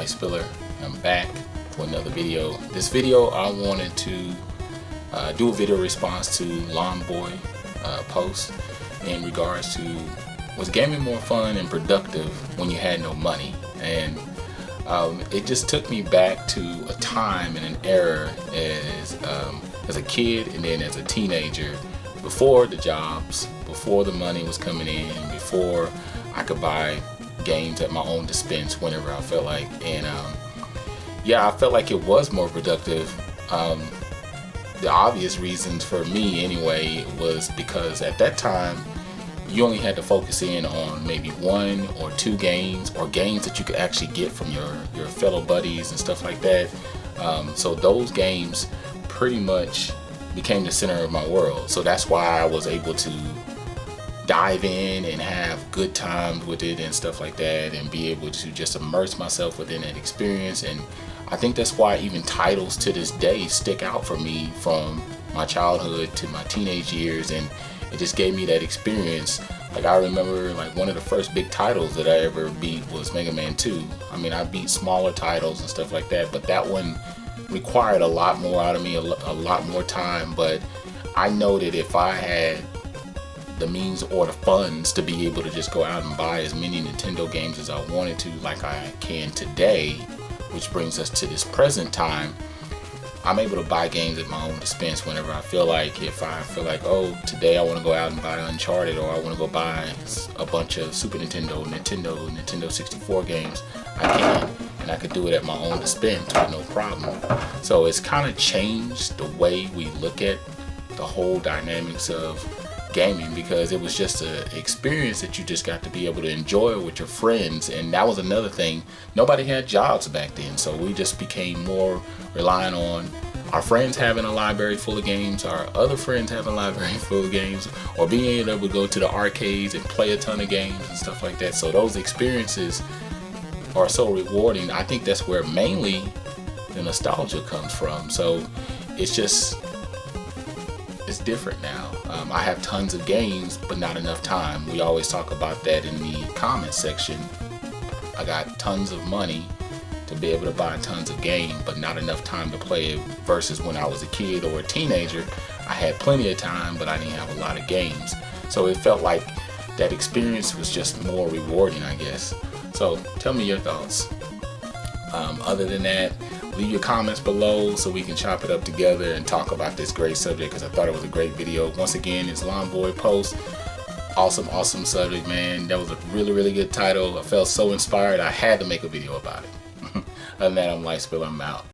Light Spiller. I'm back for another video. This video I wanted to do a video response to Lawn Boy post in regards to, was gaming more fun and productive when you had no money? And it just took me back to a time and an era as a kid and then as a teenager, before the jobs, before the money was coming in, before I could buy games at my own dispense whenever I felt like. And yeah, I felt like it was more productive. The obvious reasons for me anyway was because at that time you only had to focus in on maybe 1 or 2 games, or games that you could actually get from your fellow buddies and stuff like that. So those games pretty much became the center of my world. So that's why I was able to dive in and have good times with it and stuff like that, and be able to just immerse myself within that experience. And I think that's why even titles to this day stick out for me from my childhood to my teenage years, and it just gave me that experience. Like, I remember like one of the first big titles that I ever beat was Mega Man 2. I mean, I beat smaller titles and stuff like that, but that one required a lot more out of me, a lot more time. But I know that if I had the means or the funds to be able to just go out and buy as many Nintendo games as I wanted to, like I can today, which brings us to this present time, I'm able to buy games at my own dispense whenever I feel like. If I feel like, oh, today I want to go out and buy Uncharted, or I want to go buy a bunch of Super Nintendo 64 games, I can, and I could do it at my own dispense with no problem. So it's kind of changed the way we look at the whole dynamics of gaming, because it was just an experience that you just got to be able to enjoy with your friends. And that was another thing, nobody had jobs back then, so we just became more relying on our friends having a library full of games, our other friends having a library full of games, or being able to go to the arcades and play a ton of games and stuff like that. So those experiences are so rewarding. I think that's where mainly the nostalgia comes from. So it's just, it's different now. I have tons of games, but not enough time. We always talk about that in the comments section. I got tons of money to be able to buy tons of games, but not enough time to play it, versus when I was a kid or a teenager, I had plenty of time, but I didn't have a lot of games. So it felt like that experience was just more rewarding, I guess. So tell me your thoughts. Other than that, leave your comments below so we can chop it up together and talk about this great subject, because I thought it was a great video. Once again, it's Lawn Boy post. Awesome subject, man. That was a really good title. I felt so inspired, I had to make a video about it. Other than that, I'm Light Spiller, I'm out.